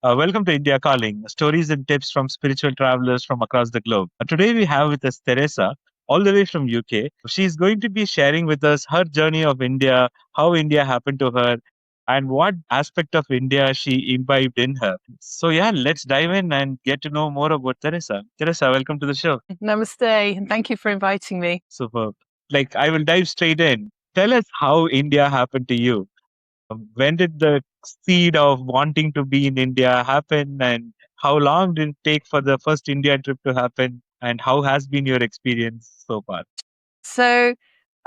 Welcome to India Calling, stories and tips from spiritual travelers from across the globe. Today we have with us Teresa, all the way from UK. She's going to be sharing with us her journey of India, how India happened to her, and what aspect of India she imbibed in her. So yeah, let's dive in and get to know more about Teresa. Teresa, welcome to the show. Namaste, and thank you for inviting me. Superb. Like I will dive straight in. Tell us how India happened to you. When did the seed of wanting to be in India happen, and how long did it take for the first India trip to happen, and how has been your experience so far? So,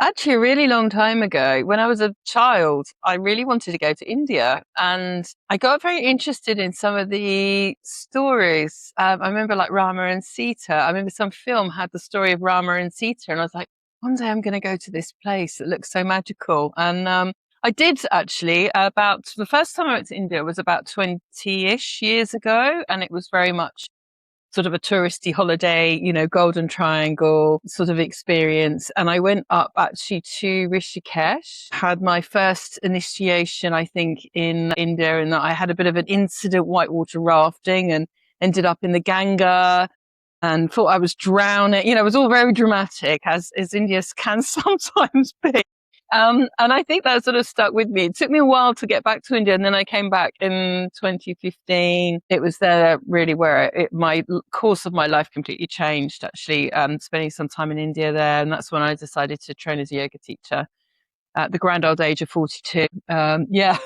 actually, a really long time ago, when I was a child, I really wanted to go to India, and I got very interested in some of the stories. I remember like Rama and Sita. I remember some film had the story of Rama and Sita, and I was like, one day I'm going to go to this place that looks so magical. And I did actually. About the first time I went to India was about 20-ish years ago, and it was very much sort of a touristy holiday, Golden Triangle sort of experience. And I went up actually to Rishikesh, had my first initiation, I think, in India, and I had a bit of an incident whitewater rafting and ended up in the Ganga and thought I was drowning. It was all very dramatic, as India can sometimes be. And I think that sort of stuck with me. It took me a while to get back to India, and then I came back in 2015. It was there really where my course of my life completely changed, actually, spending some time in India there. And that's when I decided to train as a yoga teacher at the grand old age of 42. Yeah.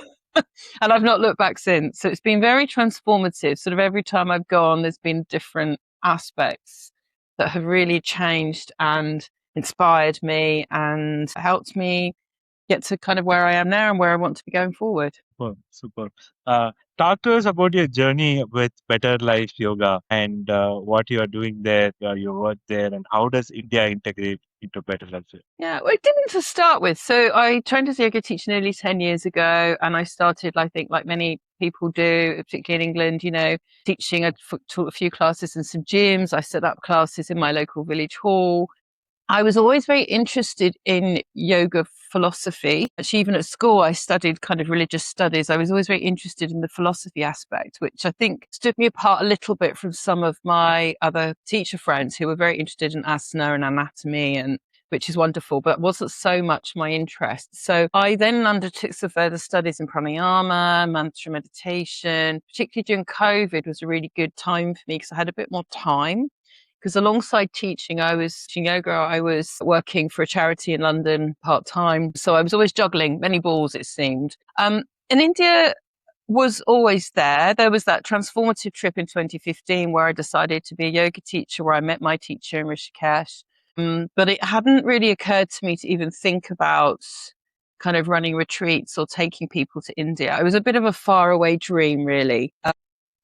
And I've not looked back since. So it's been very transformative. Sort of every time I've gone, there's been different aspects that have really changed and inspired me and helped me get to kind of where I am now and where I want to be going forward. Super, super. Talk to us about your journey with Better Life Yoga and what you are doing there, your work there, and how does India integrate into Better Life Yoga? Yeah, well, it didn't to start with. So I trained as a yoga teacher nearly 10 years ago, and I started, I think, like many people do, particularly in England, teaching. I taught a few classes in some gyms. I set up classes in my local village hall. I was always very interested in yoga philosophy. Actually, even at school, I studied kind of religious studies. I was always very interested in the philosophy aspect, which I think stood me apart a little bit from some of my other teacher friends who were very interested in asana and anatomy, and which is wonderful, but wasn't so much my interest. So I then undertook some further studies in pranayama, mantra meditation. Particularly during COVID was a really good time for me because I had a bit more time. Because alongside teaching yoga, I was working for a charity in London part-time. So I was always juggling many balls, it seemed. And India was always there. There was that transformative trip in 2015 where I decided to be a yoga teacher, where I met my teacher in Rishikesh. But it hadn't really occurred to me to even think about kind of running retreats or taking people to India. It was a bit of a faraway dream, really.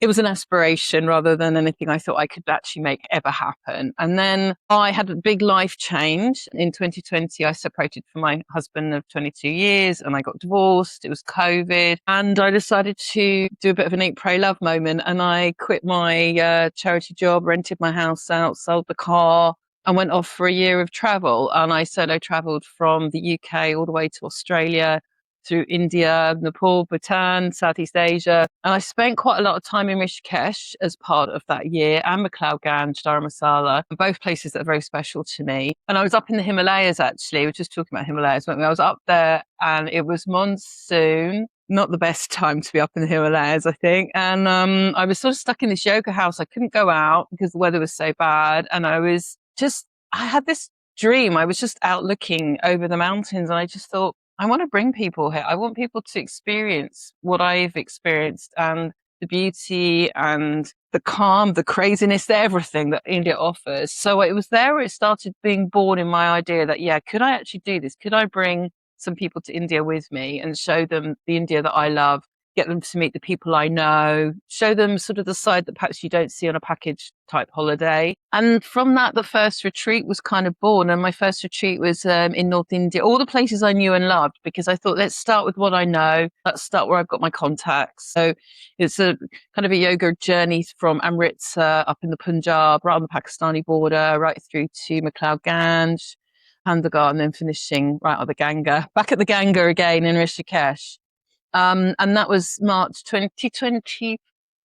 It was an aspiration rather than anything I thought I could actually make ever happen. And then I had a big life change. In 2020, I separated from my husband of 22 years and I got divorced. It was COVID. And I decided to do a bit of an eat, pray, love moment. And I quit my charity job, rented my house out, sold the car, and went off for a year of travel. And I solo traveled from the UK all the way to Australia, through India, Nepal, Bhutan, Southeast Asia. And I spent quite a lot of time in Rishikesh as part of that year, and McLeod Ganj, Dharamshala, both places that are very special to me. And I was up in the Himalayas, actually. We were just talking about Himalayas, weren't we? I was up there and it was monsoon. Not the best time to be up in the Himalayas, I think. And I was sort of stuck in this yoga house. I couldn't go out because the weather was so bad. And I had this dream. I was just out looking over the mountains and I just thought, I want to bring people here. I want people to experience what I've experienced and the beauty and the calm, the craziness, everything that India offers. So it was there where it started being born in my idea that, yeah, could I actually do this? Could I bring some people to India with me and show them the India that I love, get them to meet the people I know, show them sort of the side that perhaps you don't see on a package type holiday. And from that, the first retreat was kind of born. And my first retreat was in North India, all the places I knew and loved, because I thought, let's start with what I know. Let's start where I've got my contacts. So it's a kind of a yoga journey from Amritsar up in the Punjab, right on the Pakistani border, right through to McLeod Ganj, Handgar, and then finishing right at the Ganga, back at the Ganga again in Rishikesh. And that was March 2024.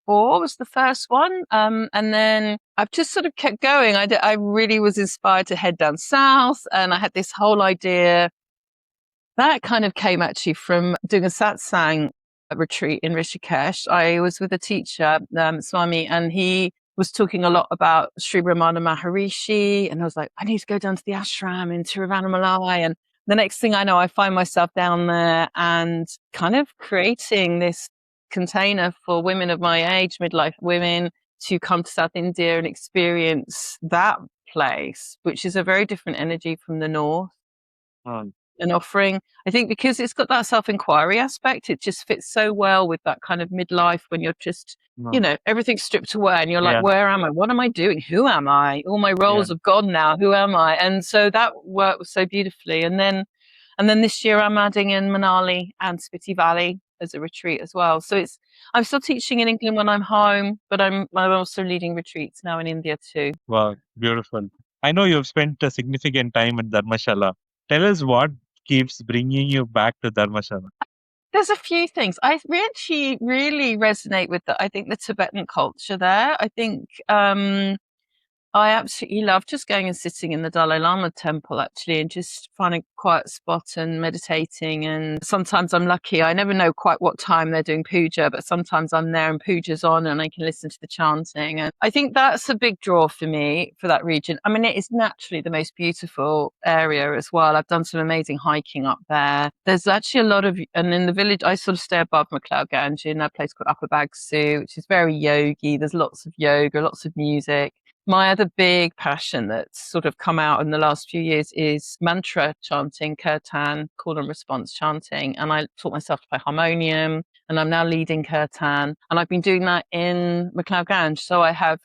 2004 was the first one. And then I've just sort of kept going. I really was inspired to head down south, and I had this whole idea that kind of came actually from doing a satsang retreat in Rishikesh. I was with a teacher, Swami, and he was talking a lot about Sri Ramana Maharshi. And I was like, I need to go down to the ashram in Tiruvannamalai. And the next thing I know, I find myself down there and kind of creating this container for women of my age, midlife women, to come to South India and experience that place, which is a very different energy from the north. And offering, I think, because it's got that self-inquiry aspect, it just fits so well with that kind of midlife when you're just, everything's stripped away and you're like, where am I? What am I doing? Who am I? All my roles have gone now. Who am I? And so that worked so beautifully. And then this year I'm adding in Manali and Spiti Valley as a retreat as well. So I'm still teaching in England when I'm home, but I'm also leading retreats now in India too. Wow, beautiful. I know you've spent a significant time in Dharamshala. Tell us what keeps bringing you back to Dharamshala. There's a few things. I really resonate with I think the Tibetan culture there. I think I absolutely love just going and sitting in the Dalai Lama temple, actually, and just finding a quiet spot and meditating. And sometimes I'm lucky. I never know quite what time they're doing puja, but sometimes I'm there and puja's on and I can listen to the chanting. And I think that's a big draw for me for that region. I mean, it is naturally the most beautiful area as well. I've done some amazing hiking up there. There's actually a lot of, and in the village, I sort of stay above McLeod Ganj in a place called Upper Bagsu, which is very yogi. There's lots of yoga, lots of music. My other big passion that's sort of come out in the last few years is mantra chanting, Kirtan, call and response chanting. And I taught myself to play harmonium, and I'm now leading Kirtan. And I've been doing that in McLeod Ganj. So I have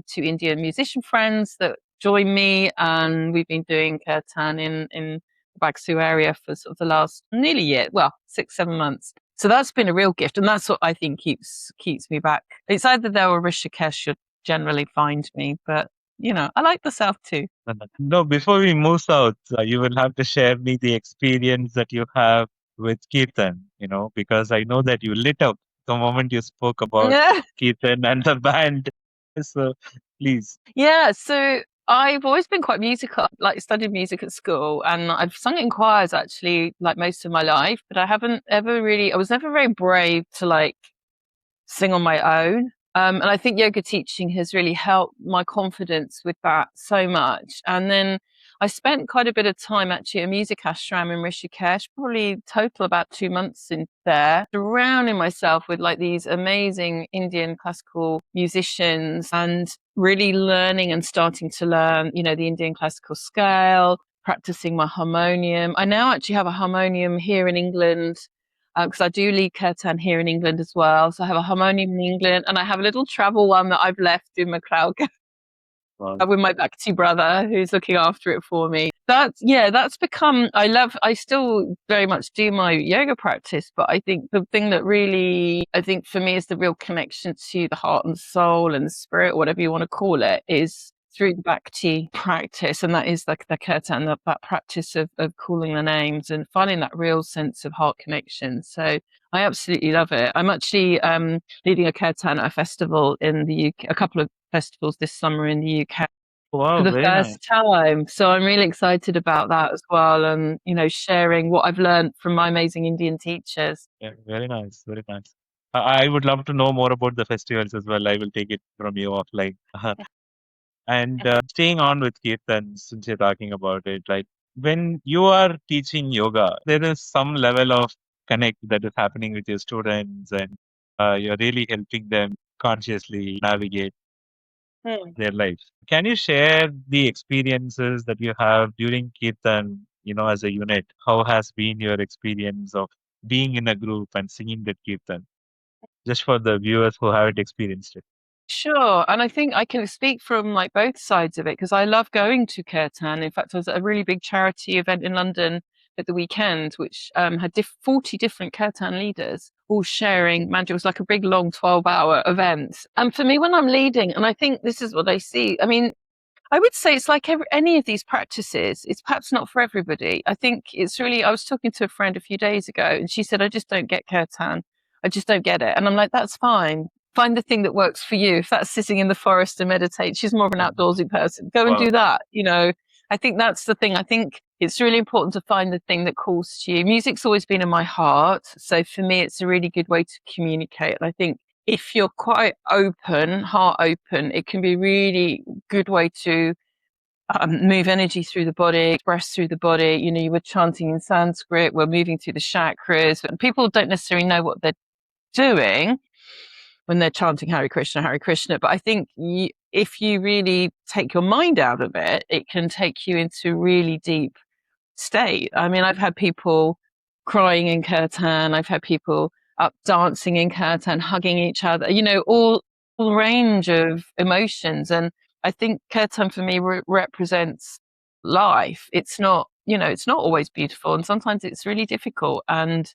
2 Indian musician friends that join me, and we've been doing Kirtan in the Bagsu area for sort of the last nearly year, 6-7 months. So that's been a real gift. And that's what I think keeps me back. It's either there or Rishikesh generally find me, but I like the south too. No, before we move south, you will have to share me the experience that you have with Kirtan, because I know that you lit up the moment you spoke about Kirtan and the band. So please. Yeah, so I've always been quite musical, like studied music at school, and I've sung in choirs actually like most of my life, but I was never very brave to sing on my own. And I think yoga teaching has really helped my confidence with that so much. And then I spent quite a bit of time actually at a music ashram in Rishikesh, probably total about 2 months in there, surrounding myself with these amazing Indian classical musicians and really learning and starting to learn, the Indian classical scale, practicing my harmonium. I now actually have a harmonium here in England, because I do lead Kirtan here in England as well. So I have a harmonium in England, and I have a little travel one that I've left in McLeod with my bhakti brother who's looking after it for me. That's become, I still very much do my yoga practice, but I think the thing that really, I think for me is the real connection to the heart and soul and spirit, whatever you want to call it, is through the bhakti practice, and that is the kirtan, that practice of calling the names and finding that real sense of heart connection. So I absolutely love it. I'm actually leading a kirtan at a festival in the UK, a couple of festivals this summer in the UK for the first time. So I'm really excited about that as well, and sharing what I've learned from my amazing Indian teachers. Yeah, very nice, very nice. I would love to know more about the festivals as well. I will take it from you offline. And staying on with Kirtan, since you're talking about it, right? When you are teaching yoga, there is some level of connect that is happening with your students, and you're really helping them consciously navigate their lives. Can you share the experiences that you have during Kirtan, as a unit? How has been your experience of being in a group and singing that Kirtan? Just for the viewers who haven't experienced it. Sure. And I think I can speak from both sides of it, because I love going to Kirtan. In fact, I was at a really big charity event in London at the weekend, which had 40 different Kirtan leaders all sharing mantra. It was like a big, long 12-hour event. And for me, when I'm leading, and I think this is what I see, I mean, I would say it's like any of these practices, it's perhaps not for everybody. I think it's really, I was talking to a friend a few days ago, and she said, I just don't get Kirtan. I just don't get it. And I'm like, that's fine. find the thing that works for you. If that's sitting in the forest and meditate, she's more of an outdoorsy person. Go and Wow. do that. I think that's the thing. I think it's really important to find the thing that calls to you. Music's always been in my heart. So for me, it's a really good way to communicate. And I think if you're quite open, heart open, it can be a really good way to move energy through the body, express through the body. You were chanting in Sanskrit, we're moving through the chakras, but people don't necessarily know what they're doing when they're chanting Hare Krishna, Hare Krishna. But I think if you really take your mind out of it, it can take you into really deep state. I mean, I've had people crying in Kirtan. I've had people up dancing in Kirtan, hugging each other, all range of emotions. And I think Kirtan for me represents life. It's not, it's not always beautiful. And sometimes it's really difficult. And,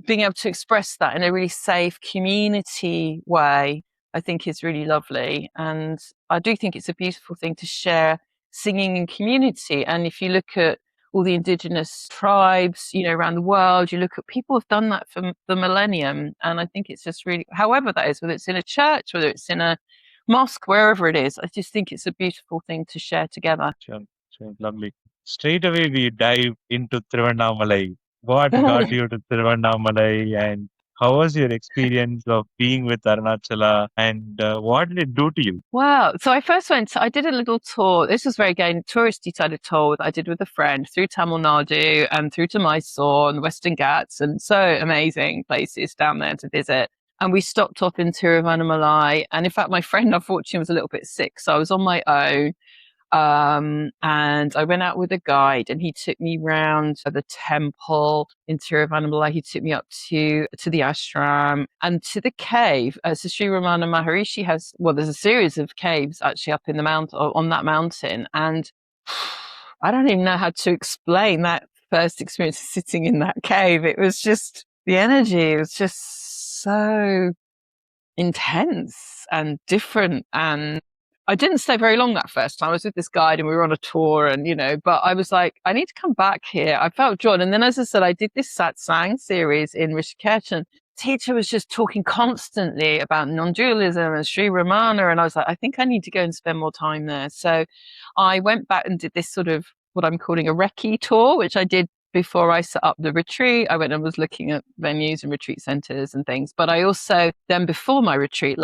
being able to express that in a really safe community way, I think is really lovely. And I do think it's a beautiful thing to share singing in community. And if you look at all the indigenous tribes, around the world, you look at people who've done that for the millennium. And I think it's just really, however that is, whether it's in a church, whether it's in a mosque, wherever it is, I just think it's a beautiful thing to share together. Sure, sure, lovely. Straight away, we dive into Tiruvannamalai. What got you to Tiruvannamalai, and how was your experience of being with Arunachala, and what did it do to you? Wow. So I did a little tour. This was very, again, touristy kind of tour that I did with a friend through Tamil Nadu and through to Mysore and the Western Ghats, and so amazing places down there to visit. And we stopped off in Tiruvannamalai. And in fact, my friend, unfortunately, was a little bit sick. So I was on my own. And I went out with a guide, and he took me round the temple in Tiruvannamalai. He took me up to the ashram and to the cave. So Sri Ramana Maharshi there's a series of caves actually up in the mountain, on that mountain. And I don't even know how to explain that first experience of sitting in that cave. It was just the energy. It was just so intense and different. And I didn't stay very long that first time. I was with this guide and we were on a tour, and, but I was like, I need to come back here. I felt drawn. And then, as I said, I did this satsang series in Rishikesh, and teacher was just talking constantly about non-dualism and Sri Ramana. And I was like, I think I need to go and spend more time there. So I went back and did this sort of what I'm calling a recce tour, which I did before I set up the retreat. I went and was looking at venues and retreat centers and things. But I also, then before my retreat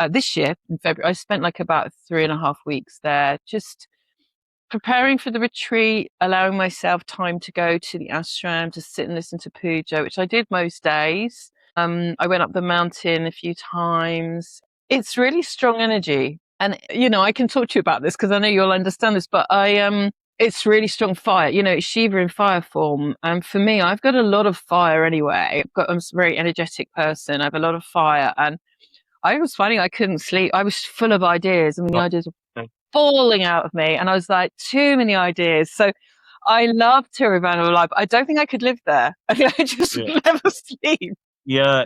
this year in February, I spent like about 3.5 weeks there, just preparing for the retreat, allowing myself time to go to the ashram to sit and listen to puja, which I did most days. I went up the mountain a few times. It's really strong energy. And, I can talk to you about this because I know you'll understand this, but it's really strong fire. It's Shiva in fire form. And for me, I've got a lot of fire anyway. I'm a very energetic person. I have a lot of fire. And I was finding I couldn't sleep. I was full of ideas, and the ideas were falling out of me. And I was like, too many ideas. So I love Tiruvannamalai. I don't think I could live there. I just never sleep. Yeah.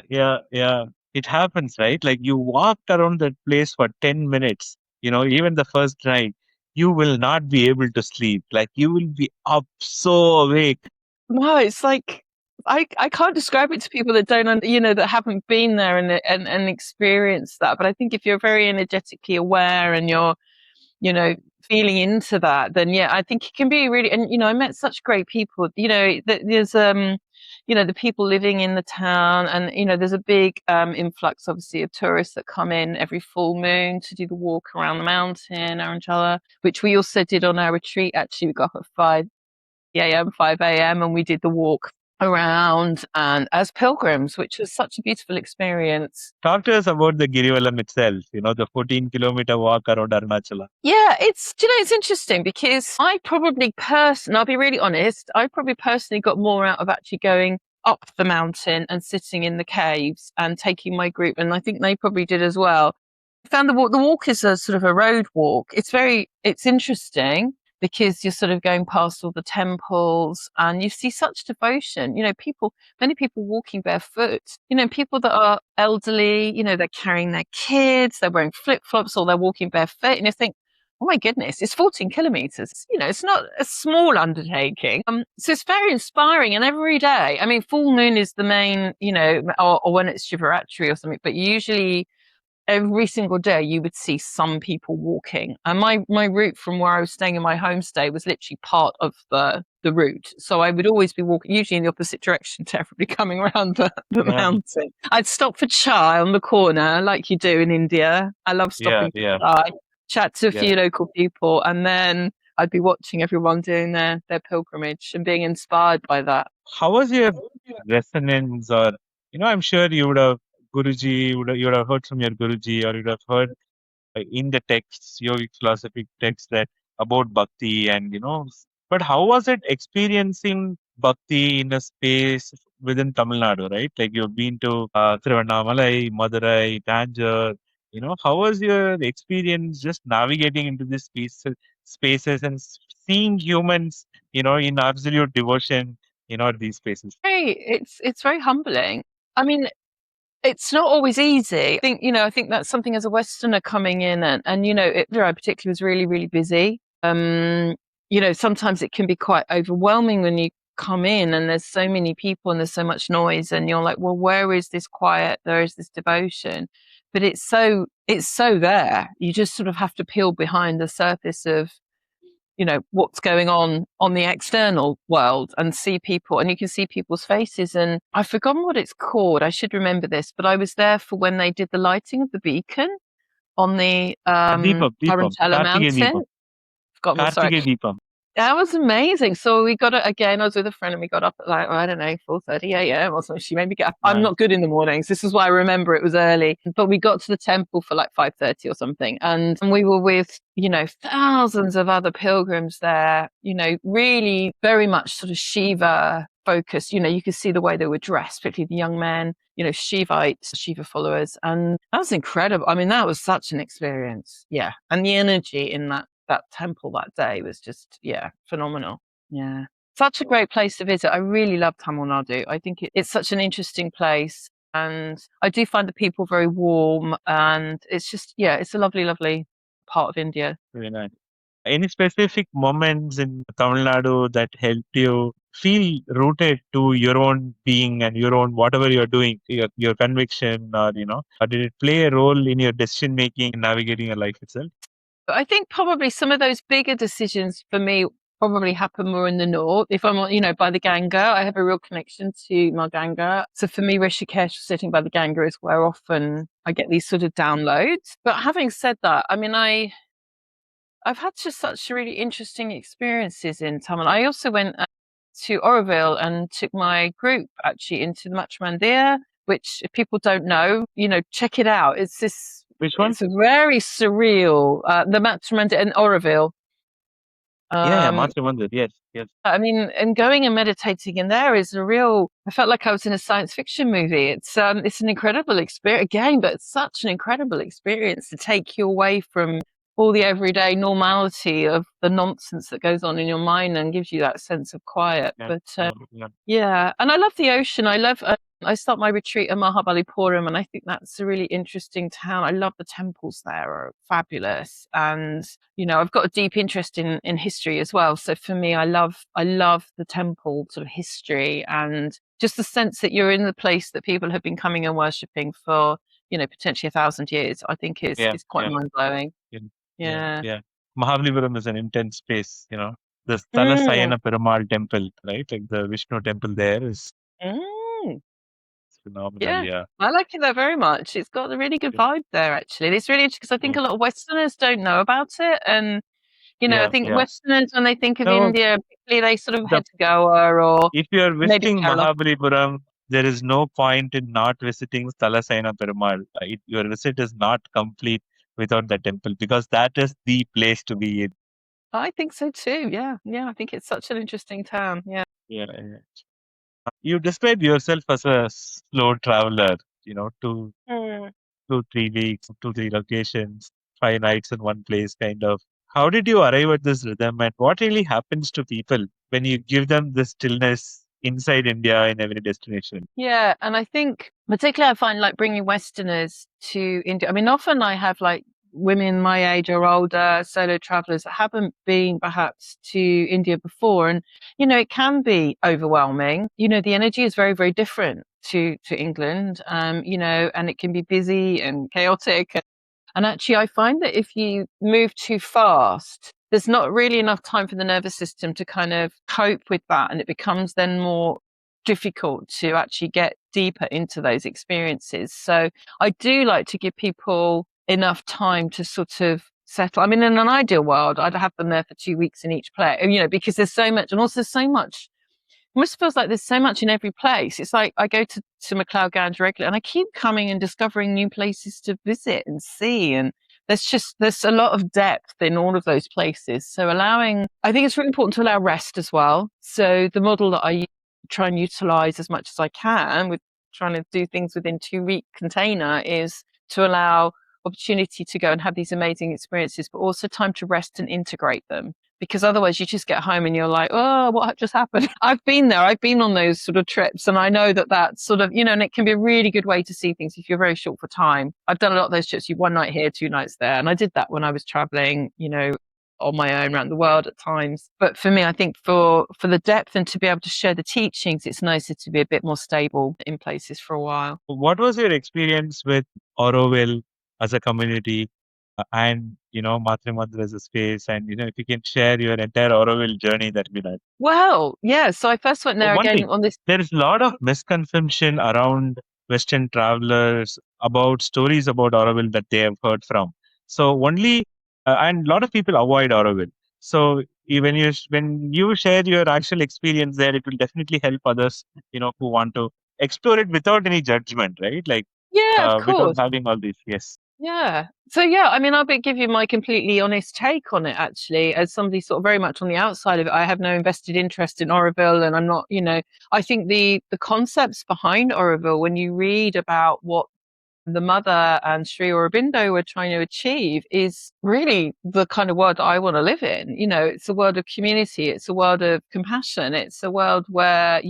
It happens, right? Like you walked around that place for 10 minutes, even the first night. You will not be able to sleep. Like you will be up so awake. Wow, it's like I can't describe it to people that don't, that haven't been there and experienced that. But I think if you're very energetically aware and you're, feeling into that, then yeah, I think it can be really. And I met such great people. There's the people living in the town, and there's a big influx, obviously, of tourists that come in every full moon to do the walk around the mountain, Arunachala, which we also did on our retreat. Actually, we got up at 5 a.m, and we did the walk around and as pilgrims, which was such a beautiful experience. Talk to us about the Girivalam itself, the 14-kilometer walk around Arunachala. Yeah, it's interesting because I'll be really honest, I probably personally got more out of actually going up the mountain and sitting in the caves and taking my group, and I think they probably did as well. I found the walk is a sort of a road walk. It's interesting because you're sort of going past all the temples and you see such devotion. Many people walking barefoot, people that are elderly, they're carrying their kids, they're wearing flip-flops or they're walking barefoot. And you think, oh my goodness, it's 14 kilometers. It's not a small undertaking. So it's very inspiring. And every day, full moon is the main, or when it's Shivaratri or something, but usually every single day you would see some people walking. And my route from where I was staying in my homestay was literally part of the route. So I would always be walking, usually in the opposite direction to everybody coming around the Yeah. mountain. I'd stop for chai on the corner, like you do in India. I love stopping for chai, chat to a few local people, and then I'd be watching everyone doing their pilgrimage and being inspired by that. How was your resonance, or I'm sure you would have Guruji, you would have heard from your Guruji, or you would have heard in the texts, yogic philosophic texts, that about bhakti, and but how was it experiencing bhakti in a space within Tamil Nadu, right? Like, you've been to Tiruvannamalai, Madurai, Tanjore. How was your experience just navigating into these spaces and seeing humans, in absolute devotion, at these spaces? Hey, it's very humbling. I mean, it's not always easy. I think that's something as a Westerner coming in, and Madurai particularly was really, really busy. Sometimes it can be quite overwhelming when you come in and there's so many people and there's so much noise, and you're like, well, where is this quiet? There is this devotion, but it's so there. You just sort of have to peel behind the surface of what's going on the external world and see people, and you can see people's faces. And I've forgotten what it's called. I should remember this, but I was there for when they did the lighting of the beacon on the Deepam, Dharamshala Kartikeya mountain. Deepam, Forgotten what, sorry. Kartikeya Deepam. That was amazing. So we got it again. I was with a friend and we got up at like, I don't know, 4:30 a.m. or something. She made me get up. I'm not good in the mornings. This is why I remember it was early. But we got to the temple for like 5:30 or something. And we were with, thousands of other pilgrims there, really very much sort of Shiva focused. You could see the way they were dressed, particularly the young men, Shivites, Shiva followers. And that was incredible. I mean, that was such an experience. Yeah. And the energy in that temple that day was just, phenomenal. Yeah. Such a great place to visit. I really love Tamil Nadu. I think it's such an interesting place. And I do find the people very warm, and it's just, it's a lovely, lovely part of India. Very nice. Any specific moments in Tamil Nadu that helped you feel rooted to your own being and your own whatever you're doing, your conviction, or or did it play a role in your decision making and navigating your life itself? But I think probably some of those bigger decisions for me probably happen more in the north. If I'm, by the Ganga, I have a real connection to my Ganga. So for me, Rishikesh, sitting by the Ganga, is where often I get these sort of downloads. But having said that, I mean, I've had just such really interesting experiences in Tamil. I also went to Auroville and took my group actually into the Matrimandir, which, if people don't know, check it out. It's this. Which one? It's a very surreal. The Matrimandir in Auroville. Matrimandir. Yes. I mean, and going and meditating in there is a real. I felt like I was in a science fiction movie. It's an incredible experience again, but it's such an incredible experience to take you away from all the everyday normality of the nonsense that goes on in your mind and gives you that sense of quiet. But and I love the ocean. I start my retreat at Mahabalipuram, and I think that's a really interesting town. I love the temples there, are fabulous. And, I've got a deep interest in history as well. So for me, I love the temple sort of history, and just the sense that you're in the place that people have been coming and worshipping for, potentially 1,000 years, I think is quite mind-blowing. Yeah. Mahabalipuram is an intense space, The Sayana Perumal temple, right? Like the Vishnu temple there is phenomenal. Yeah. I like it there very much. It's got a really good vibe there, actually. And it's really interesting because I think a lot of Westerners don't know about it. And, I think Westerners, when they think of India, particularly, they sort of head to Goa or if you're visiting Mahabalipuram, there is no point in not visiting Sayana Perumal. Your visit is not complete without the temple, because that is the place to be in. I think so too. Yeah. I think it's such an interesting town. Yeah. You describe yourself as a slow traveler, 2-3 weeks, 2-3 locations, 5 nights in one place, kind of. How did you arrive at this rhythm, and what really happens to people when you give them this stillness inside India in every destination? Yeah. And I think particularly I find like bringing Westerners to India. I mean, often I have like women my age or older, solo travelers that haven't been perhaps to India before. And, it can be overwhelming. The energy is very, very different. to England, and it can be busy and chaotic. And actually, I find that if you move too fast, there's not really enough time for the nervous system to kind of cope with that. And it becomes then more difficult to actually get deeper into those experiences. So I do like to give people enough time to sort of settle. I mean, in an ideal world, I'd have them there for 2 weeks in each place, because there's so much, and also so much. It almost feels like there's so much in every place. It's like I go to McLeod Ganj regularly, and I keep coming and discovering new places to visit and see. And there's a lot of depth in all of those places. So I think it's really important to allow rest as well. So the model that I try and utilize as much as I can with trying to do things within 2 week container is to allow opportunity to go and have these amazing experiences, but also time to rest and integrate them. Because otherwise you just get home and you're like, oh, what just happened? I've been there. I've been on those sort of trips, and I know that that's sort of, and it can be a really good way to see things if you're very short for time. I've done a lot of those trips. You 1 night here, 2 nights there. And I did that when I was traveling, on my own around the world at times. But for me, I think for the depth and to be able to share the teachings, it's nicer to be a bit more stable in places for a while. What was your experience with Auroville as a community and, Matrimandir as a space? And, if you can share your entire Auroville journey, that'd be nice. Well, yeah. So I first went there One again thing, on this. there is a lot of misconception around Western travelers about stories about Auroville that they have heard from. So and a lot of people avoid Auroville. So when you share your actual experience there, it will definitely help others, who want to explore it without any judgment, right? Like Yeah, of without course. having all these. Yes. Yeah. So yeah, I mean, I'll give you my completely honest take on it. Actually, as somebody sort of very much on the outside of it, I have no invested interest in Auroville, and I'm not. I think the concepts behind Auroville, when you read about what the mother and Sri Aurobindo were trying to achieve, is really the kind of world that I want to live in. It's a world of community. It's a world of compassion. It's a world where,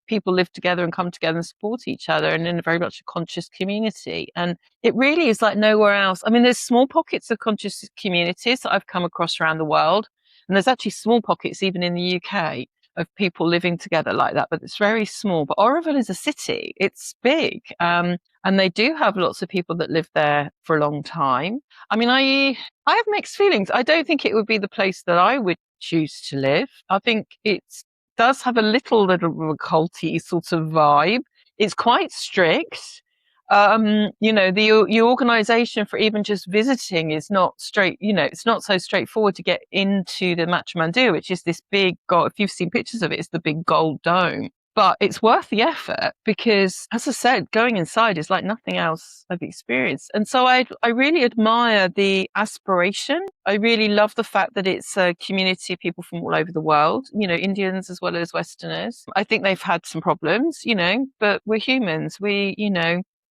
people live together and come together and support each other, and in a very much a conscious community. And it really is like nowhere else. I mean, there's small pockets of conscious communities that I've come across around the world. And there's actually small pockets even in the UK of people living together like that, but it's very small. But Auroville is a city. It's big. And they do have lots of people that live there for a long time. I mean, I have mixed feelings. I don't think it would be the place that I would choose to live. I think it does have a little culty sort of vibe. It's quite strict. The organization for even just visiting is not straight, it's not so straightforward to get into the Matrimandir, which is this big gold, if you've seen pictures of it, it's the big gold dome. But it's worth the effort because, as I said, going inside is like nothing else I've experienced. And so I really admire the aspiration. I really love the fact that it's a community of people from all over the world, Indians as well as Westerners. I think they've had some problems, but we're humans.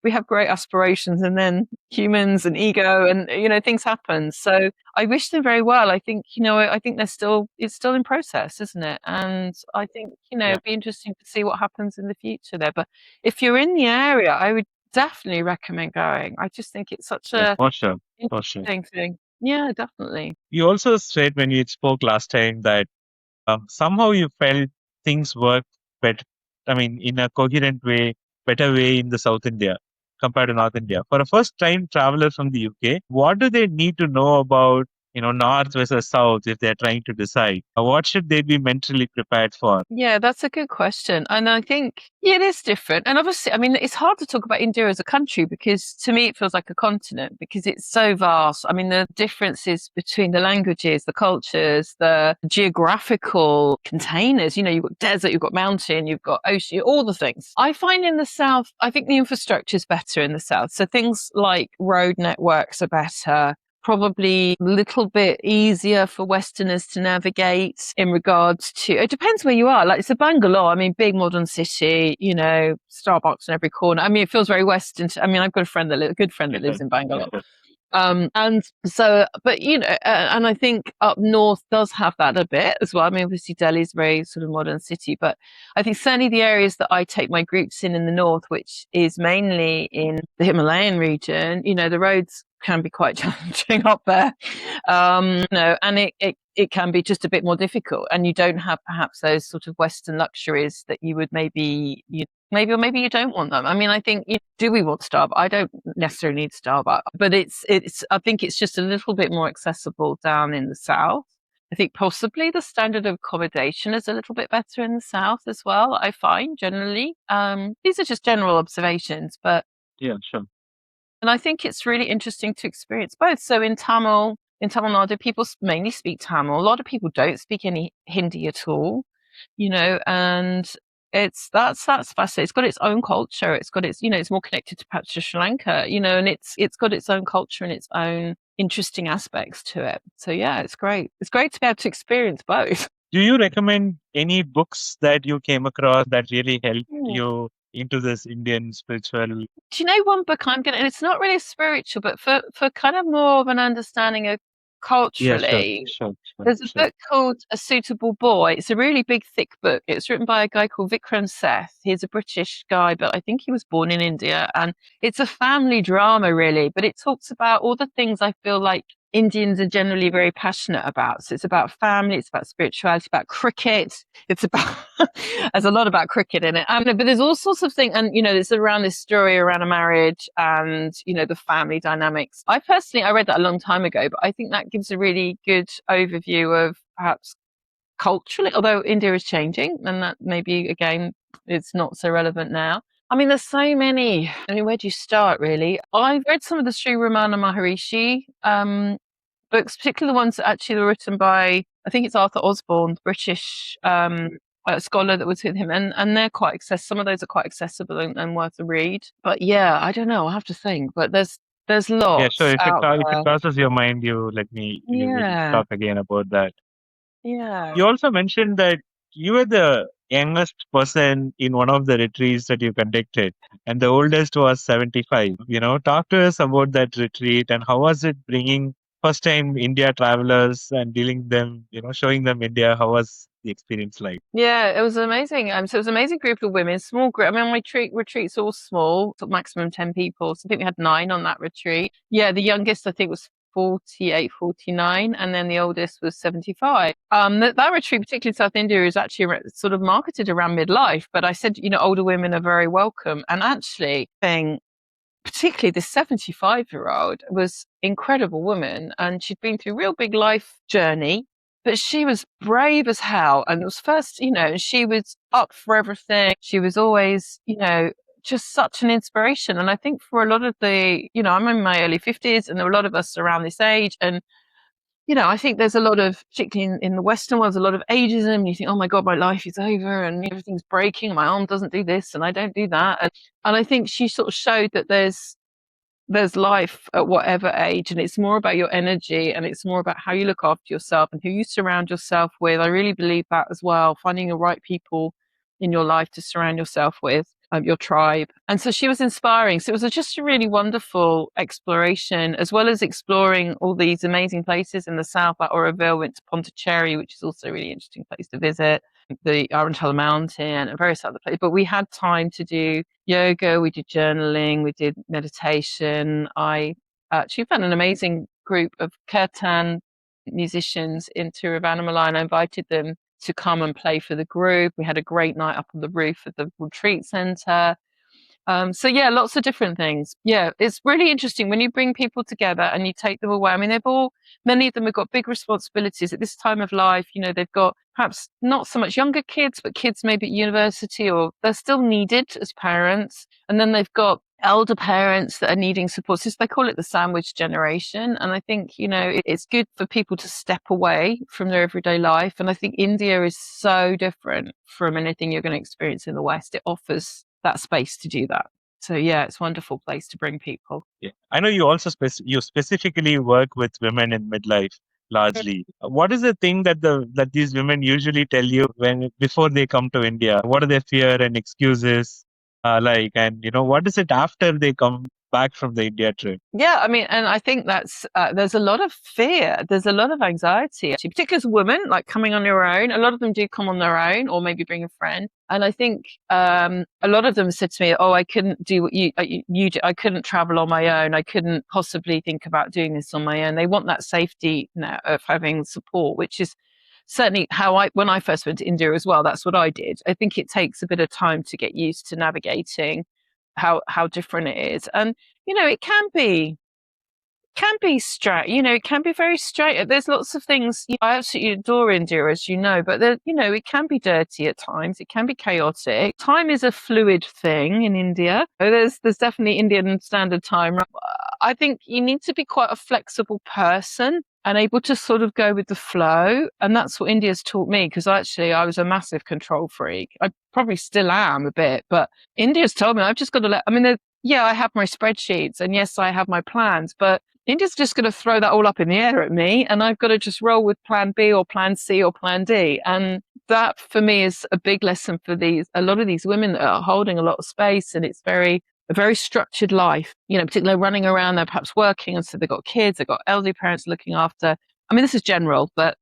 We have great aspirations, and then humans and ego and, things happen. So I wish them very well. I think, I think it's still in process, isn't it? And I think, it'd be interesting to see what happens in the future there. But if you're in the area, I would definitely recommend going. I just think it's such a For sure. For sure. interesting thing. Yeah, definitely. You also said when you spoke last time that somehow you felt things work better, in a coherent way, better way in the South India compared to North India. For a first time traveler from the UK, what do they need to know about, North versus South if they're trying to decide? What should they be mentally prepared for? Yeah, that's a good question. And I think, it is different. And obviously, I mean, it's hard to talk about India as a country because to me, it feels like a continent because it's so vast. I mean, the differences between the languages, the cultures, the geographical containers, you've got desert, you've got mountain, you've got ocean, all the things. I find in the South, I think the infrastructure is better in the South. So things like road networks are better. Probably a little bit easier for Westerners to navigate in regards to, it depends where you are. Like it's a Bangalore, big modern city, Starbucks in every corner. It feels very Western. I've got a good friend that lives in Bangalore. And so, but and I think up north does have that a bit as well. Obviously Delhi's a very sort of modern city, but I think certainly the areas that I take my groups in the north, which is mainly in the Himalayan region, the roads can be quite challenging up there. And it can be just a bit more difficult, and you don't have perhaps those sort of Western luxuries that you would maybe Maybe, or maybe you don't want them. I mean, I think, do we want Starbucks? I don't necessarily need Starbucks, but I think it's just a little bit more accessible down in the south. I think possibly the standard of accommodation is a little bit better in the south as well, I find generally. These are just general observations, but Yeah, sure. and I think it's really interesting to experience both. So in Tamil Nadu, people mainly speak Tamil. A lot of people don't speak any Hindi at all, and that's fascinating. It's got its own culture. It's got its, it's more connected to perhaps to Sri Lanka, and it's got its own culture and its own interesting aspects to it. So yeah, it's great. It's great to be able to experience both. Do you recommend any books that you came across that really helped you into this Indian spiritual? Do you know one book and it's not really spiritual, but for kind of more of an understanding of Yeah, sure, culturally, sure, sure, there's a sure. book called A Suitable Boy. It's a really big, thick book. It's written by a guy called Vikram Seth. He's a British guy, but I think he was born in India. And it's a family drama, really, but it talks about all the things I feel like Indians are generally very passionate about. So it's about family, it's about spirituality, about cricket. It's about, there's a lot about cricket in it. But there's all sorts of things. And, it's around this story around a marriage and, the family dynamics. I read that a long time ago, but I think that gives a really good overview of perhaps culturally, although India is changing and that maybe, again, it's not so relevant now. I mean, there's so many. I mean, where do you start, really? I've read some of the Sri Ramana Maharshi books, particularly the ones that actually were written by, I think it's Arthur Osborne, the British scholar that was with him. And they're quite accessible. Some of those are quite accessible and worth a read. But yeah, I don't know. I'll have to think. But there's Yeah, sure. lots out If it there. crosses your mind, we will Yeah. talk again about that. Yeah. You also mentioned that you were the youngest person in one of the retreats that you conducted, and the oldest was 75. Talk to us about that retreat and how was it bringing first time India travelers and dealing them, showing them India. How was the experience like? Yeah, it was amazing. So it was an amazing group of women, small group. I mean, my retreats all small, maximum 10 people. So I think we had 9 on that retreat. Yeah, the youngest I think was 48, 49, and then the oldest was 75. That retreat, particularly in South India, is actually sort of marketed around midlife. But I said, older women are very welcome. And actually, particularly this 75-year-old was incredible woman, and she'd been through a real big life journey. But she was brave as hell. And it was first, she was up for everything. She was always, just such an inspiration. And I think for a lot of I'm in my early 50s and there are a lot of us around this age. And, I think there's a lot of, particularly in the Western world, a lot of ageism. And you think, oh my God, my life is over and everything's breaking. My arm doesn't do this and I don't do that. And I think she sort of showed that there's life at whatever age, and it's more about your energy and it's more about how you look after yourself and who you surround yourself with. I really believe that as well, finding the right people in your life to surround yourself with, your tribe. And so she was inspiring. So it was just a really wonderful exploration, as well as exploring all these amazing places in the south, like Auroville, went to Pondicherry, which is also a really interesting place to visit, the Arunachala mountain and various other places. But we had time to do yoga, we did journaling, we did meditation. I actually found an amazing group of Kirtan musicians in Tiruvannamalai, and I invited them to come and play for the group. We had a great night up on the roof of the retreat center. So yeah, lots of different things. Yeah, it's really interesting when you bring people together and you take them away. I mean, many of them have got big responsibilities at this time of life. They've got perhaps not so much younger kids, but kids maybe at university, or they're still needed as parents. And then they've got elder parents that are needing support. So they call it the sandwich generation. And I think, it's good for people to step away from their everyday life. And I think India is so different from anything you're going to experience in the West. It offers that space to do that. So yeah, it's a wonderful place to bring people. Yeah. I know you also you specifically work with women in midlife largely. What is the thing that these women usually tell you before they come to India? What are their fear and excuses like? And what is it after they come back from the India trip? Yeah, I mean, and I think that's there's a lot of fear, there's a lot of anxiety, actually, particularly as a woman, like coming on your own. A lot of them do come on their own, or maybe bring a friend. And I think a lot of them said to me, "Oh, I couldn't do what you do. I couldn't travel on my own. I couldn't possibly think about doing this on my own." They want that safety now of having support, which is certainly when I first went to India as well, that's what I did. I think it takes a bit of time to get used to navigating how different it is. And, it can be straight, it can be very straight. There's lots of things. I absolutely adore India, as you know, but it can be dirty at times. It can be chaotic. Time is a fluid thing in India. There's definitely Indian standard time. I think you need to be quite a flexible person and able to sort of go with the flow. And that's what India's taught me, because actually I was a massive control freak. I probably still am a bit, but India's told me I've just got to I have my spreadsheets and yes, I have my plans, but India's just going to throw that all up in the air at me, and I've got to just roll with plan B or plan C or plan D. And that for me is a big lesson for a lot of these women that are holding a lot of space, and it's a very structured life, particularly running around, they're perhaps working, and so they've got kids, they've got elderly parents looking after. I mean, this is general, but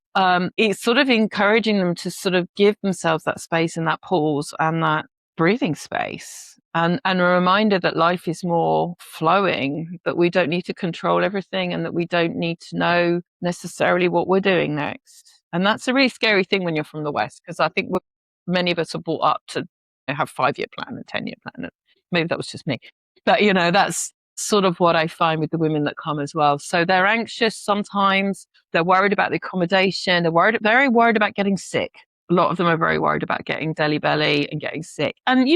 it's sort of encouraging them to sort of give themselves that space and that pause and that breathing space. And a reminder that life is more flowing, that we don't need to control everything and that we don't need to know necessarily what we're doing next. And that's a really scary thing when you're from the West, because I think many of us are brought up to have 5-year plan and 10-year plan. Maybe that was just me. But, that's sort of what I find with the women that come as well. So they're anxious sometimes. They're worried about the accommodation. They're very worried about getting sick. A lot of them are very worried about getting belly and getting sick. And,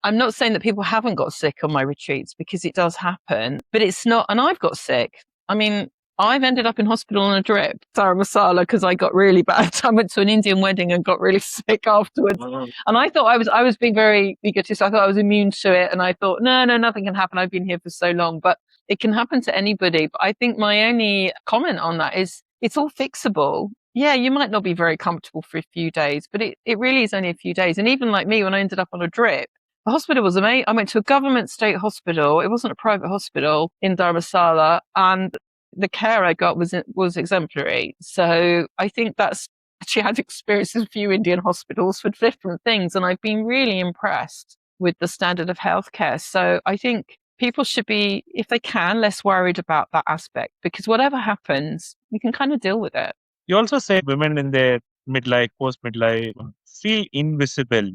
I'm not saying that people haven't got sick on my retreats, because it does happen, but it's not, and I've got sick. I mean, I've ended up in hospital on a drip, Dharamshala, because I got really bad. I went to an Indian wedding and got really sick afterwards. Mm-hmm. And I thought I was being very egotist. I thought I was immune to it. And I thought, no, nothing can happen. I've been here for so long, but it can happen to anybody. But I think my only comment on that is it's all fixable. Yeah, you might not be very comfortable for a few days, but it really is only a few days. And even like me, when I ended up on a drip, the hospital was amazing. I went to a government state hospital. It wasn't a private hospital in Dharamshala, and the care I got was exemplary. So I think she had experienced a few Indian hospitals for different things, and I've been really impressed with the standard of healthcare. So I think people should be, if they can, less worried about that aspect, because whatever happens, you can kind of deal with it. You also say women in their midlife, post-midlife feel invisible.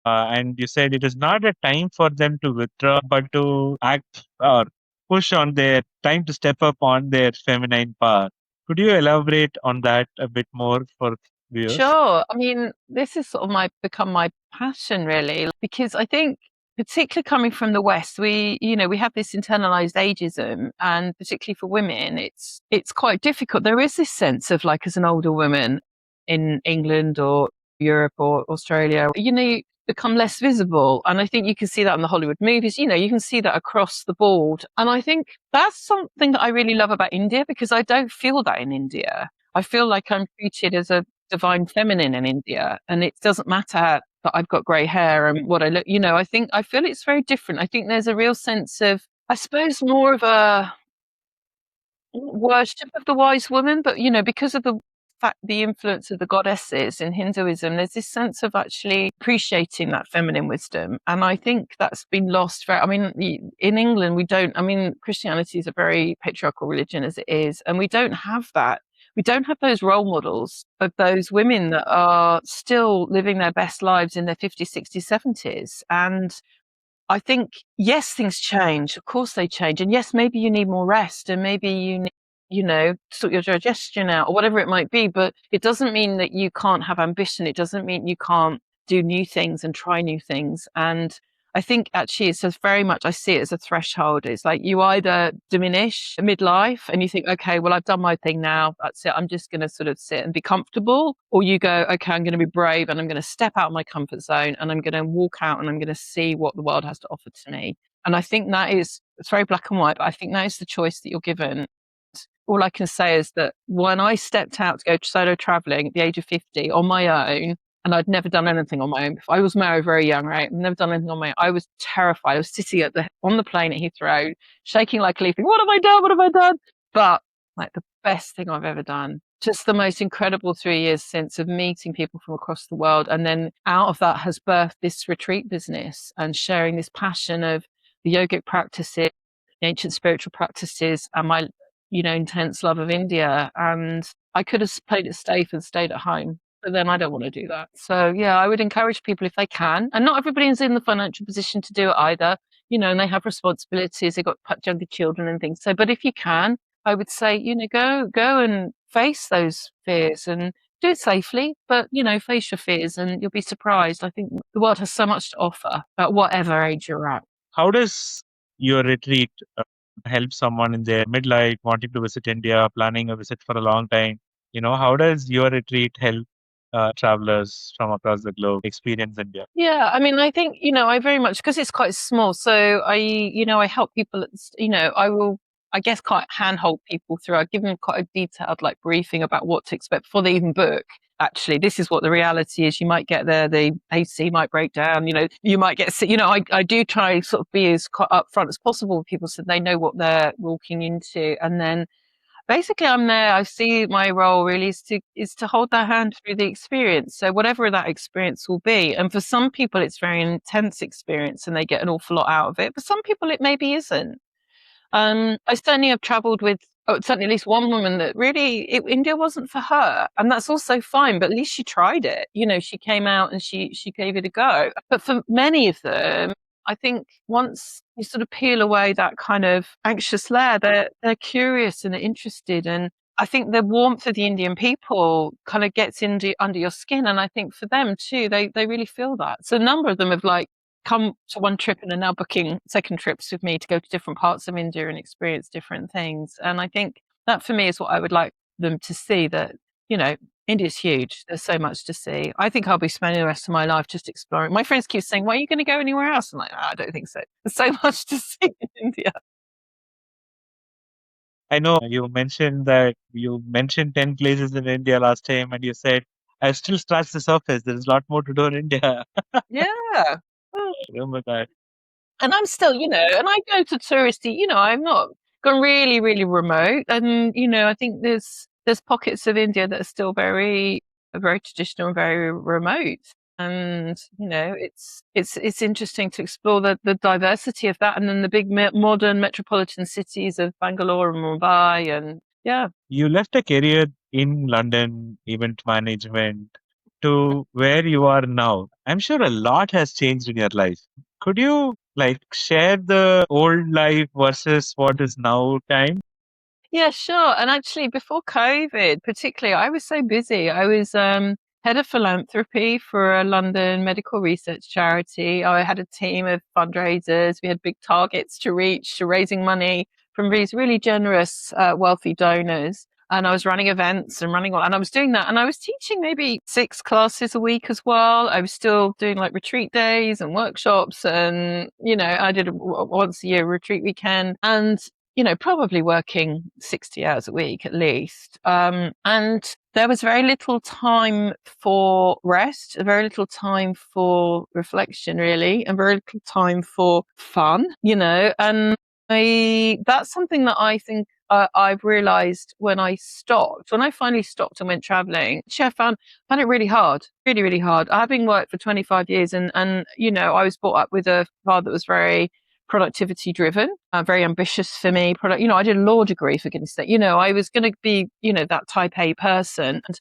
And you said it is not a time for them to withdraw, but to act or push on their time to step up on their feminine power. Could you elaborate on that a bit more for viewers? Sure. I mean, this is sort of become my passion, really, because I think, particularly coming from the West, we have this internalized ageism, and particularly for women, it's quite difficult. There is this sense of, like, as an older woman in England or Europe or Australia, you become less visible. And I think you can see that in the Hollywood movies, you can see that across the board. And I think that's something that I really love about India, because I don't feel that in India. I feel like I'm treated as a divine feminine in India, and it doesn't matter that I've got grey hair and what I look, I feel it's very different. I think there's a real sense of, I suppose, more of a worship of the wise woman, but because of the influence of the goddesses in Hinduism, there's this sense of actually appreciating that feminine wisdom. And I think that's been lost in England, Christianity is a very patriarchal religion as it is, and we don't have that. We don't have those role models of those women that are still living their best lives in their 50s, 60s, 70s. And I think, yes, things change. Of course they change. And yes, maybe you need more rest, and maybe you need, sort your digestion out or whatever it might be. But it doesn't mean that you can't have ambition. It doesn't mean you can't do new things and try new things. And I think actually it's just very much, I see it as a threshold. It's like you either diminish midlife and you think, okay, well, I've done my thing now. That's it. I'm just going to sort of sit and be comfortable. Or you go, okay, I'm going to be brave and I'm going to step out of my comfort zone and I'm going to walk out and I'm going to see what the world has to offer to me. And I think it's very black and white, but I think that is the choice that you're given. All I can say is that when I stepped out to go solo traveling at the age of 50 on my own, and I'd never done anything on my own before. I was married very young, right? I've never done anything on my own. I was terrified. I was sitting on the plane at Heathrow, shaking like a leaf. What have I done? What have I done? But like the best thing I've ever done. Just the most incredible 3 years since of meeting people from across the world. And then out of that has birthed this retreat business and sharing this passion of the yogic practices, the ancient spiritual practices, and my, intense love of India. And I could have played it safe and stayed at home. But then I don't want to do that. So yeah, I would encourage people if they can. And not everybody's in the financial position to do it either, and they have responsibilities. They've got younger children and things. So, but if you can, I would say, go and face those fears and do it safely, but face your fears and you'll be surprised. I think the world has so much to offer at whatever age you're at. How does your retreat help someone in their midlife, wanting to visit India, planning a visit for a long time? How does your retreat help travelers from across the globe experience India? Yeah, I mean, I think, I very much, because it's quite small. So I help people, I guess, quite handhold people through. I give them quite a detailed briefing about what to expect before they even book. Actually, this is what the reality is. You might get there, the AC might break down, you might get sick. I do try sort of be as upfront as possible with people so they know what they're walking into. And then basically I'm there. I see my role really is to hold their hand through the experience. So whatever that experience will be. And for some people it's very intense experience and they get an awful lot out of it. For some people it maybe isn't. I certainly have traveled with certainly at least one woman that really India wasn't for her, and that's also fine. But at least she tried it. She came out and she gave it a go. But for many of them, I think once you sort of peel away that kind of anxious layer, they're curious and they're interested. And I think the warmth of the Indian people kind of gets under your skin. And I think for them too, they really feel that. So a number of them have come to one trip and are now booking second trips with me to go to different parts of India and experience different things. And I think that for me is what I would like them to see, that, India's huge. There's so much to see. I think I'll be spending the rest of my life just exploring. My friends keep saying, "Why are you going to go anywhere else?" I'm like, I don't think so. There's so much to see in India. I know you mentioned 10 places in India last time, and you said, I've still scratched the surface. There's a lot more to do in India. Yeah. Well, Remember that. and I'm still, and I go to touristy, I'm not gone really, really remote. And, I think there's pockets of India that are still very, very traditional and very remote. And, it's interesting to explore the diversity of that. And then the big modern metropolitan cities of Bangalore and Mumbai. And yeah. You left a career in London, event management, to where you are now. I'm sure a lot has changed in your life. Could you share the old life versus what is now time? Yeah, sure. And actually, before COVID, particularly, I was so busy. I was head of philanthropy for a London medical research charity. I had a team of fundraisers. We had big targets to reach, to raising money from these really generous, wealthy donors. And I was running events and and I was doing that. And I was teaching maybe 6 classes a week as well. I was still doing retreat days and workshops. And, I did a once a year retreat weekend. And probably working 60 hours a week at least. And there was very little time for rest, very little time for reflection, really, and very little time for fun, and that's something that I think I've realized when I finally stopped and went traveling. Actually, I found it really hard, really, really hard. Having worked for 25 years and, I was brought up with a father that was very productivity driven, very ambitious for me. I did a law degree, for goodness sake. I was going to be, that type A person. And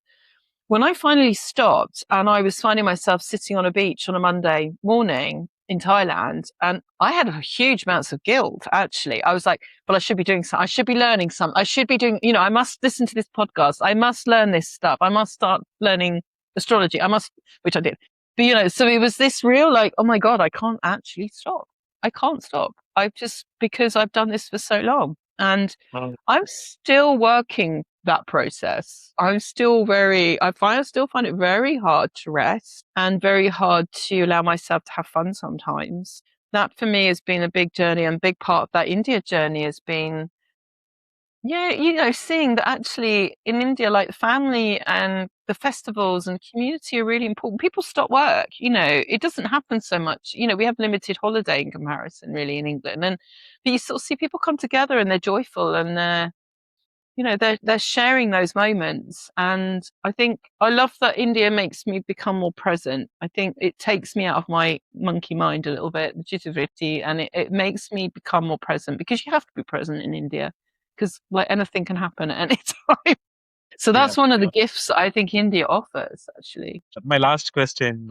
when I finally stopped and I was finding myself sitting on a beach on a Monday morning in Thailand, and I had huge amounts of guilt, actually. I was like, well, I should be doing something. I should be learning something. I should be doing, I must listen to this podcast. I must learn this stuff. I must start learning astrology. Which I did. But, so it was this real oh my God, I can't actually stop. I can't stop. Because I've done this for so long. And I'm still working that process. I still find it very hard to rest and very hard to allow myself to have fun sometimes. That for me has been a big journey, and a big part of that India journey has been, seeing that actually in India, the family and the festivals and community are really important. People stop work, it doesn't happen so much. We have limited holiday in comparison really in England. But you sort of see people come together and they're joyful and they're sharing those moments. And I think I love that India makes me become more present. I think it takes me out of my monkey mind a little bit, the jittery, and it makes me become more present, because you have to be present in India, because anything can happen at any time. So Yeah. that's one of the gifts I think India offers, actually. My last question.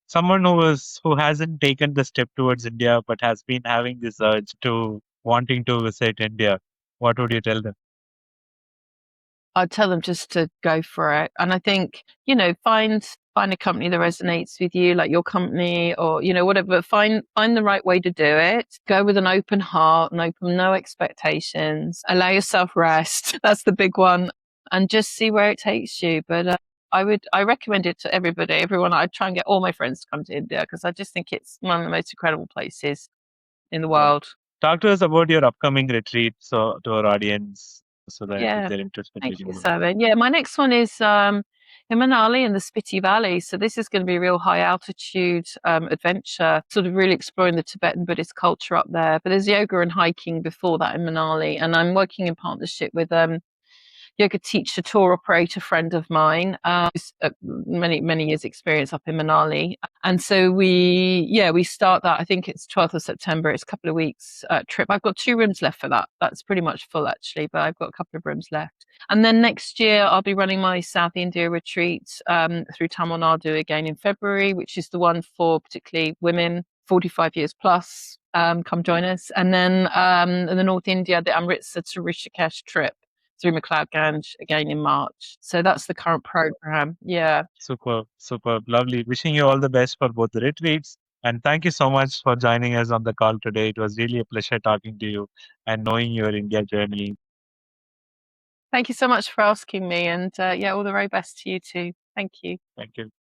Someone who hasn't taken the step towards India but has been having this urge to wanting to visit India, what would you tell them? I'd tell them just to go for it. And I think, find a company that resonates with you, like your company or, whatever. Find the right way to do it. Go with an open heart and no expectations. Allow yourself rest. That's the big one. And just see where it takes you. But I recommend it to everybody, everyone. I try and get all my friends to come to India because I just think it's one of the most incredible places in the Uh, world. Talk to us about your upcoming retreat, so to our audience, so that if Yeah. they're interested in Thank you, taking more. Sabin. Yeah, my next one is in Manali in the Spiti Valley. So this is going to be a real high altitude adventure, sort of really exploring the Tibetan Buddhist culture up there. But there's yoga and hiking before that in Manali, and I'm working in partnership with yoga teacher, tour operator friend of mine, who's many years experience up in Manali. And so we start that. I think it's 12th of September. It's a couple of weeks trip. I've got 2 rooms left for that. That's pretty much full actually, but I've got a couple of rooms left. And then next year I'll be running my South India retreat through Tamil Nadu again in February, which is the one for particularly women 45 years plus. Come join us. And then in the North India, the Amritsar to Rishikesh trip through McLeod Ganj again in March. So that's the current program. Yeah. Super, super lovely. Wishing you all the best for both the retreats. And thank you so much for joining us on the call today. It was really a pleasure talking to you and knowing your India journey. Thank you so much for asking me. And all the very best to you too. Thank you. Thank you.